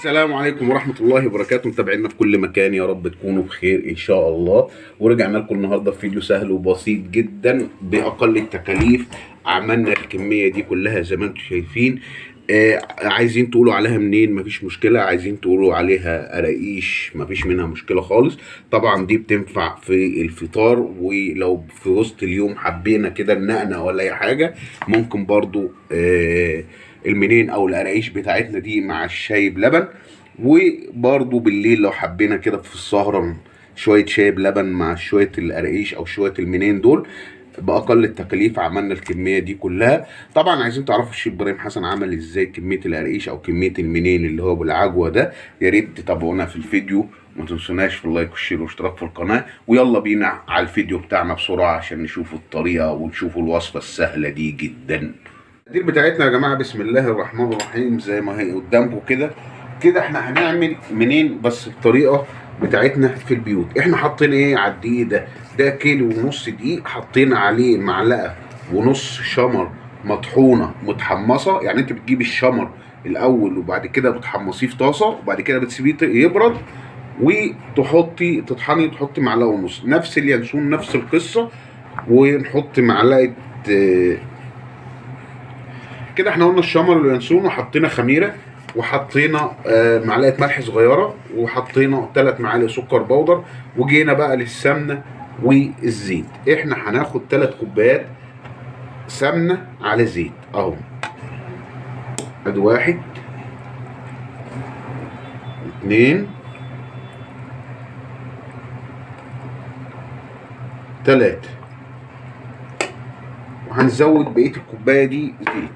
السلام عليكم ورحمة الله وبركاته، متابعينا في كل مكان، يا رب تكونوا بخير إن شاء الله. ورجعنا لكم النهاردة في فيديو سهل وبسيط جدا بأقل التكاليف. عملنا الكمية دي كلها زي ما انتم شايفين. عايزين تقولوا عليها منين مفيش مشكلة، عايزين تقولوا عليها قراقيش مفيش منها مشكلة خالص. طبعا دي بتنفع في الفطار، ولو في وسط اليوم حبينا كده ننقنق ولا أي حاجة ممكن برضو المنين او القراقيش بتاعتنا دي مع الشاي بلبن. وبرضو بالليل لو حبينا كده في السهرة شوية شاي بلبن مع شوية القراقيش او شوية المنين دول باقل التكاليف. عملنا الكميه دي كلها. طبعا عايزين تعرفوا الشيف ابراهيم حسن عمل ازاي كميه القراقيش او كميه المنين اللي هو بالعجوه ده. يا ريت تتابعونا في الفيديو، وما تنسوناش في اللايك والشير والاشتراك في القناه. ويلا بينا على الفيديو بتاعنا بسرعه عشان نشوفوا الطريقه ونشوفوا الوصفه السهله دي جدا. المقادير بتاعتنا يا جماعه بسم الله الرحمن الرحيم زي ما هي قدامكم كده. احنا هنعمل منين بس الطريقه بتاعتنا في البيوت. احنا حاطين ايه على الدقيق ده كيلو ونص دقيق، حطينا عليه معلقه ونص شمر مطحونه متحمصه. يعني انت بتجيب الشمر الاول وبعد كده بتحمصيه في طاسه وبعد كده بتسيبيه يبرد تطحني تحطي معلقه ونص. نفس اليانسون نفس القصه. ونحط معلقه كده. احنا قلنا الشمر واليانسون وحطينا خميره وحطينا معلقه ملح صغيره وحطينا 3 معالق سكر بودر. وجينا بقى للسمنه والزيت. احنا هناخد 3 كوبايات سمنه على زيت اهو. ادي 1 2 3. وهنزود بقيه الكوبايه دي زيت.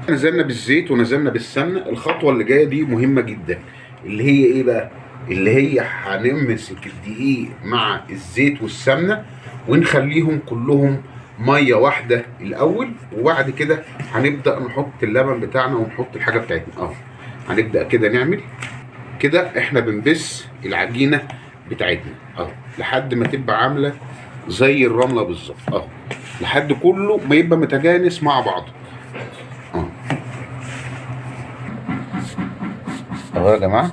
نزلنا بالزيت ونزلنا بالسمنه. الخطوه اللي جايه دي مهمه جدا، اللي هي ايه بقى؟ اللي هي هنمسك الدقيق مع الزيت والسمنه ونخليهم كلهم ميه واحده الاول، وبعد كده هنبدا نحط اللبن بتاعنا ونحط الحاجه بتاعتنا اهو. هنبدا كده نعمل كده. احنا بنبس العجينه بتاعتنا اهو لحد ما تبقى عامله زي الرمله بالظبط اهو، لحد كله ما يبقى متجانس مع بعضه اهو يا جماعه.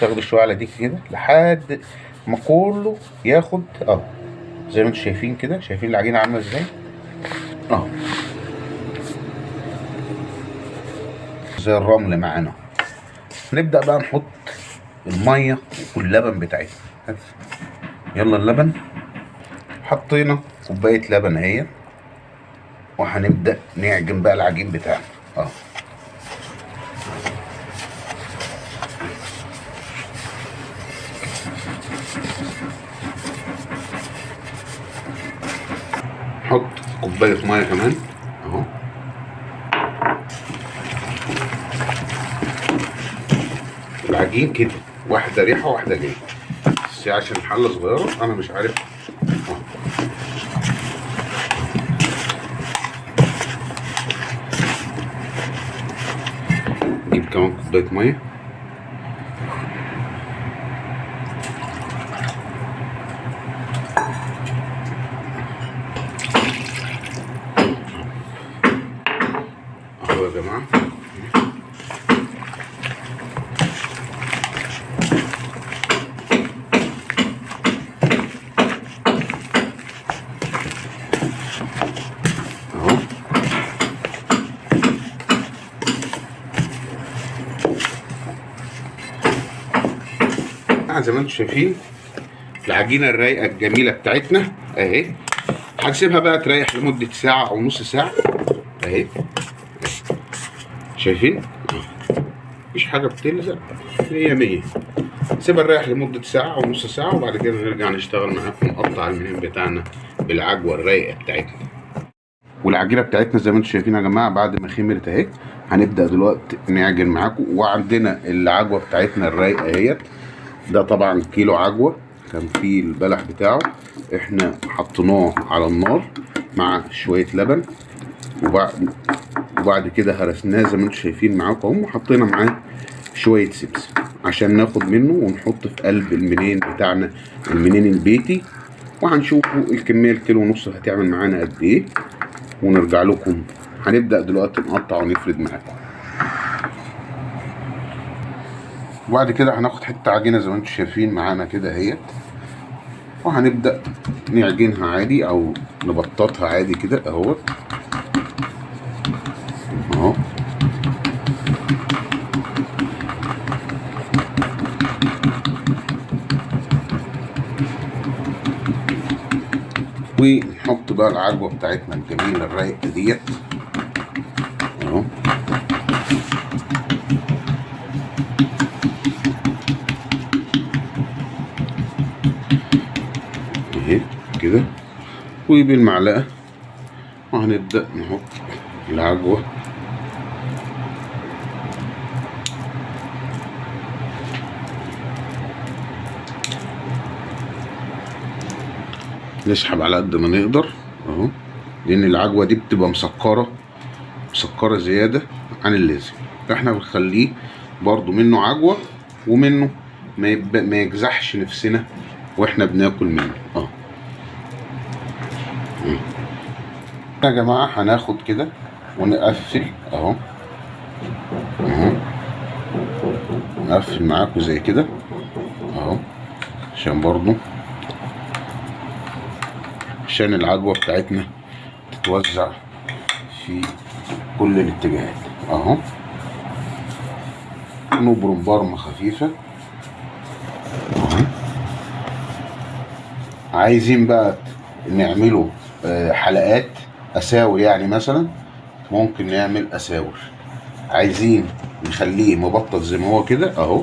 تاخدوا شويه على دي كده لحد ما كله ياخد اهو زي ما انتم شايفين كده. شايفين العجينه عامله ازاي اهو، زي الرمل معانا. نبدا بقى نحط الميه واللبن بتاعتنا. يلا اللبن. حطينا كوبايه لبن اهي، وهنبدا نعجن بقى العجين بتاعنا اهو. نحط كوبايه ميه كمان اهو. العجين كده واحده ريحه واحده جايه، بس عشان الحله صغيره انا مش عارف اهو. نجيب كمان كوبايه ميه. اهو يا جماعه. زي ما انتم شايفين العجينه الرايقه الجميله بتاعتنا اهي. هنسيبها بقى تريح لمده ساعه او نص ساعه اهي. شايفين مفيش حاجه بتلزق، 100. سيبها نريح لمده ساعه او نص ساعه وبعد كده نرجع نشتغل معاكم نقطع المنين بتاعنا بالعجوه الرايقه بتاعتنا. والعجينه بتاعتنا زي ما انتم شايفين يا جماعه بعد ما خمرت اهي. هنبدا دلوقتي نعجن معاكم. وعندنا العجوه بتاعتنا الرايقه اهيت. ده طبعا كيلو عجوه كان فيه البلح بتاعه، احنا حطيناه على النار مع شويه لبن. وبعد كده هرسناه زي ما انتم شايفين معاكم اهو. وحطينا معاه شويه سمسم عشان ناخد منه ونحط في قلب المنين بتاعنا، المنين البيتي. وهنشوفوا الكميه الكيلو ونص هتعمل معانا قد ايه. ونرجع لكم. هنبدأ دلوقتي نقطع ونفرد معاكم، وبعد كده هناخد حتة عجينة زي ما انتم شايفين معانا كده اهيت، وهنبدأ نعجنها عادي او نبططها عادي كده اهوت اهو. ونحط بقى العجوة بتاعتنا الجميلة الرايقة ديت اهو اهي كده، وبالمعلقة وهنبدأ نحط العجوة نسحب على قد ما نقدر اهو، لان العجوه دي بتبقى مسكره زياده عن اللازم. احنا بنخليه برضو منه عجوه ومنه ما يجزحش نفسنا واحنا بناكل منه يا جماعه. هناخد كده ونقفل اهو نقفل معاكم زي كده اهو، عشان برضو عشان العجوة بتاعتنا تتوزع في كل الاتجاهات اهو. نبرم برمة خفيفة اهو. عايزين بقى نعمله حلقات اساور، يعني مثلا ممكن نعمل اساور. عايزين نخليه مبطط زي ما هو كده اهو،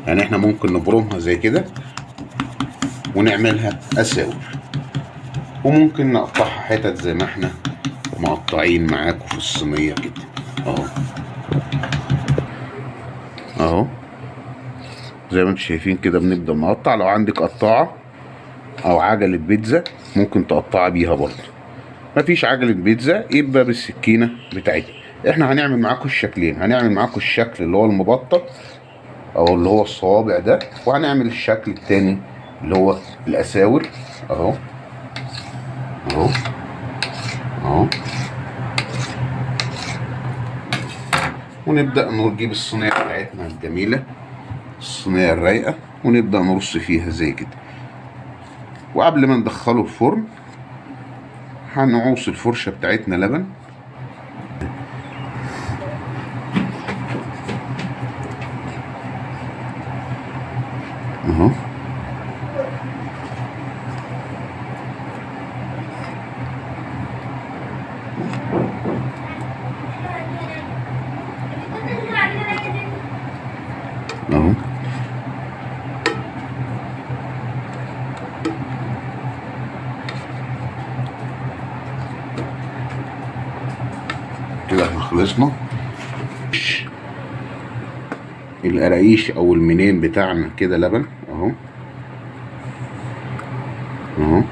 يعني احنا ممكن نبرمها زي كده ونعملها اساور، وممكن نقطعها حتت زي ما احنا مقطعين معاكم في الصينيه كده اهو اهو زي ما انتم شايفين كده. بنبدا نقطع. لو عندك قطاعه او عجله بيتزا ممكن تقطعي بيها برضه. مفيش عجله بيتزا يبقى بالسكينه بتاعتي. احنا هنعمل معاكم الشكلين، هنعمل معاكم الشكل اللي هو المبطط او اللي هو الصوابع ده، وهنعمل الشكل التاني اللي هو الاساور اهو اهو اهو. ونبدأ نجيب الصينية بتاعتنا الجميلة، الصينية الرايقة، ونبدأ نرص فيها زي كده. وقبل ما ندخله الفرن هنعوص الفرشة بتاعتنا لبن اهو اهو كده. احنا خلصنا القراقيش او المنين بتاعنا كده لبن اهو اهو.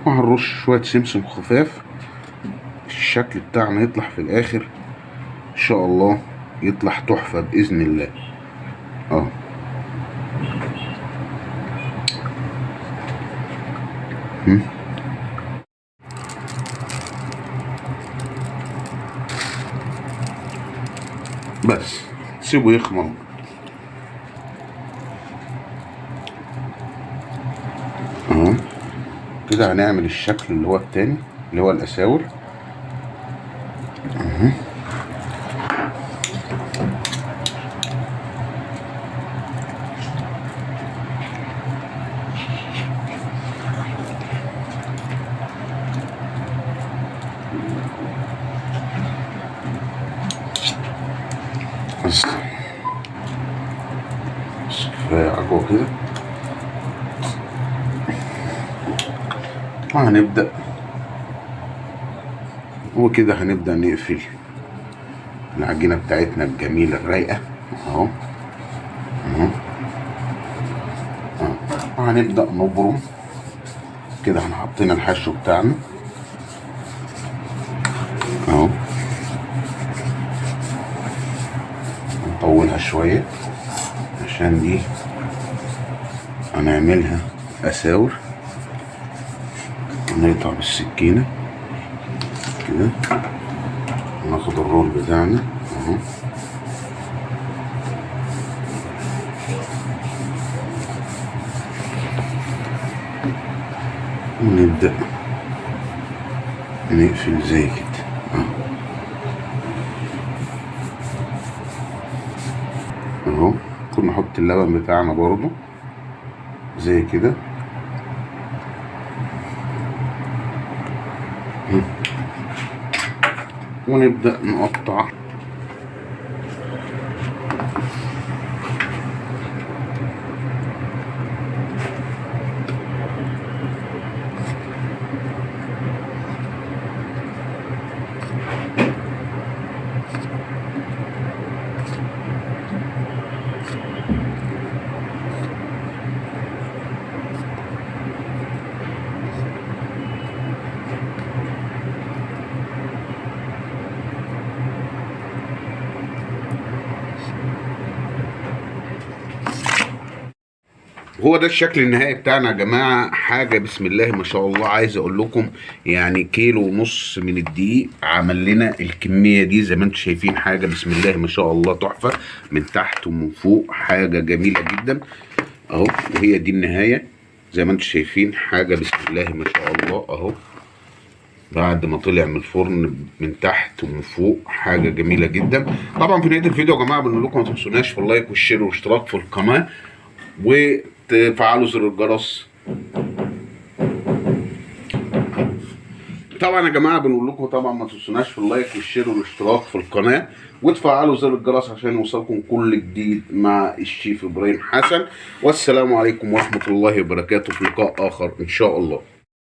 وهنرش شوية سمسم خفاف. الشكل بتاعنا يطلع في الاخر ان شاء الله يطلع تحفة بإذن الله اه. بس سيبه يخمر اهو كده. هنعمل الشكل اللي هو التاني اللي هو الاساور اهو. بس كفاية عجوة كده. وهنبدأ وكده هنبدأ نقفل العجينة بتاعتنا الجميلة الرايقة اهو اهو. وهنبدأ نبرم كده. هنحطينا الحشو بتاعنا اهو. نطولها شوية عشان دي هنعملها اساور نقطع بالسكينة كده، ناخد الرول بتاعنا اهو، ونبدأ نقفل زي كده اهو. كنا نحط اللبن بتاعنا برضو زي كده، ونبدأ نقطع هو ده الشكل النهائي بتاعنا يا جماعه. حاجه بسم الله ما شاء الله. عايز اقول لكم يعني 1.5 كيلو من الدقيق عمل لنا الكميه دي زي ما انتم شايفين. حاجه بسم الله ما شاء الله تحفه من تحت ومن فوق، حاجه جميله جدا اهو. وهي دي النهايه زي ما انتم شايفين، حاجه بسم الله ما شاء الله اهو، بعد ما طلع من الفرن من تحت ومن فوق، حاجه جميله جدا. طبعا في نهايه الفيديو يا جماعه بنقول لكم ما تنسوناش في اللايك والشير والاشتراك في القناه، وتفعلوا زر الجرس. طبعا يا جماعه بنقول لكم طبعا ما تنسوناش في اللايك والشير والاشتراك في القناه، وتفعلوا زر الجرس عشان يوصلكم كل جديد مع الشيف ابراهيم حسن. والسلام عليكم ورحمه الله وبركاته، في لقاء اخر ان شاء الله.